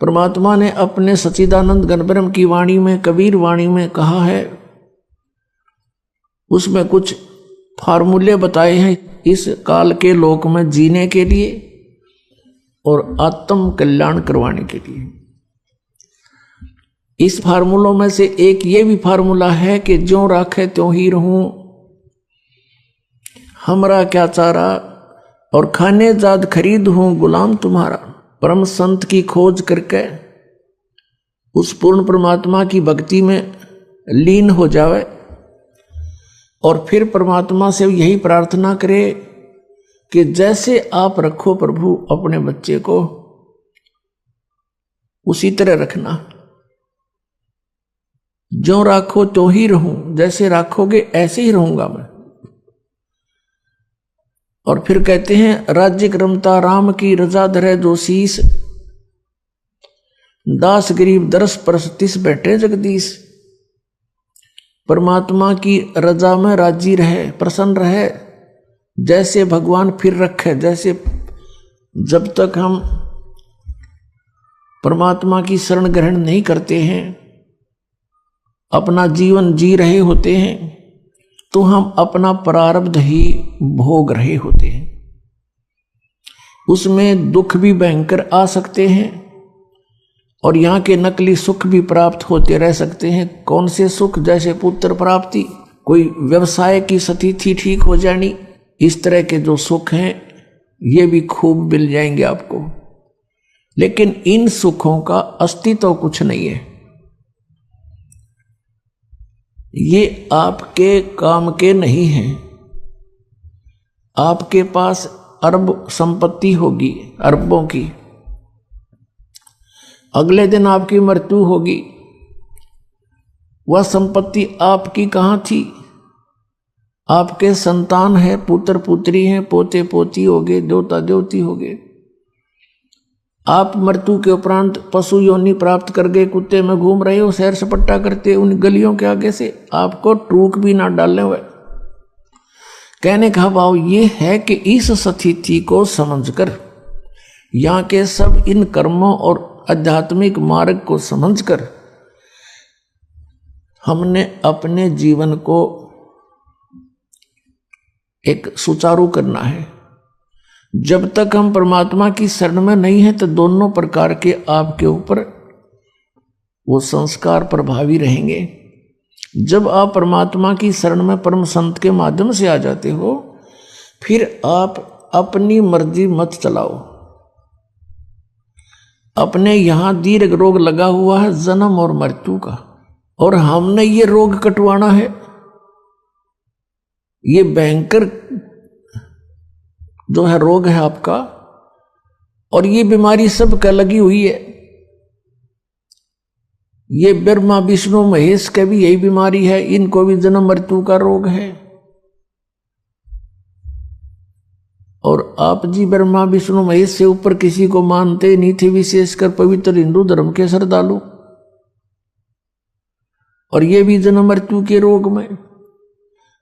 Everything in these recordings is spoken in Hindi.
परमात्मा ने अपने सच्चिदानंद घन ब्रह्म की वाणी में, कबीर वाणी में कहा है, उसमें कुछ फार्मूले बताए हैं इस काल के लोक में जीने के लिए और आत्म कल्याण करवाने के लिए। इस फार्मूलों में से एक ये भी फार्मूला है कि ज्यों राखे त्यों ही रहूं, हमरा क्या चारा, और खाने जाद खरीद हूं गुलाम तुम्हारा। परम संत की खोज करके उस पूर्ण परमात्मा की भक्ति में लीन हो जावे और फिर परमात्मा से यही प्रार्थना करे कि जैसे आप रखो प्रभु अपने बच्चे को, उसी तरह रखना। जो राखो तो ही रहूं, जैसे राखोगे ऐसे ही रहूंगा मैं। और फिर कहते हैं, राज्य क्रमता राम की रजा धरे जो शीस, दास गरीब दरस परस तिस बैठे जगदीश। परमात्मा की रजा में राजी रहे, प्रसन्न रहे, जैसे भगवान फिर रखे। जैसे जब तक हम परमात्मा की शरण ग्रहण नहीं करते हैं, अपना जीवन जी रहे होते हैं, तो हम अपना प्रारब्ध ही भोग रहे होते हैं। उसमें दुख भी भयंकर आ सकते हैं और यहाँ के नकली सुख भी प्राप्त होते रह सकते हैं। कौन से सुख? जैसे पुत्र प्राप्ति, कोई व्यवसाय की स्थिति ठीक हो जानी, इस तरह के जो सुख हैं ये भी खूब मिल जाएंगे आपको। लेकिन इन सुखों का अस्तित्व कुछ नहीं है, ये आपके काम के नहीं हैं। आपके पास अरब संपत्ति होगी, अरबों की, अगले दिन आपकी मृत्यु होगी। वह संपत्ति आपकी कहाँ थी? आपके संतान है, पुत्र पुत्री हैं, पोते पोती होगे, देवता देवती होगे। आप मृत्यु के उपरांत पशु योनि प्राप्त कर गए, कुत्ते में घूम रहे हो, सैर सपट्टा करते उन गलियों के आगे से, आपको टूक भी ना डालने हुए। कहने का भाव ये है कि इस स्थिति को समझकर, यहाँ के सब इन कर्मों और आध्यात्मिक मार्ग को समझकर हमने अपने जीवन को एक सुचारू करना है। जब तक हम परमात्मा की शरण में नहीं है तो दोनों प्रकार के आपके ऊपर वो संस्कार प्रभावी रहेंगे। जब आप परमात्मा की शरण में परम संत के माध्यम से आ जाते हो, फिर आप अपनी मर्जी मत चलाओ। अपने यहां दीर्घ रोग लगा हुआ है जन्म और मृत्यु का, और हमने ये रोग कटवाना है। ये भयंकर जो है रोग है आपका, और ये बीमारी सबका लगी हुई है। ये ब्रह्मा विष्णु महेश का भी यही बीमारी है, इनको भी जन्म मृत्यु का रोग है। और आप जी ब्रह्मा विष्णु महेश से ऊपर किसी को मानते नहीं थे, विशेषकर पवित्र हिंदू धर्म के श्रद्धालु, और ये भी जन्म मृत्यु के रोग में।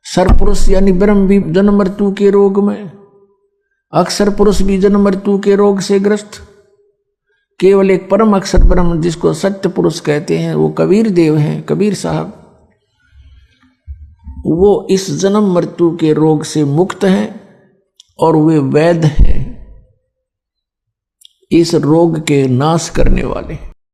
सरपुरुष यानी ब्रह्म भी जन्म मृत्यु के रोग में, अक्षर पुरुष भी जन्म मृत्यु के रोग से ग्रस्त। केवल एक परम अक्षर ब्रह्म जिसको सत्य पुरुष कहते हैं, वो कबीर देव हैं, कबीर साहब, वो इस जन्म मृत्यु के रोग से मुक्त हैं और वे वैद्य हैं, इस रोग के नाश करने वाले।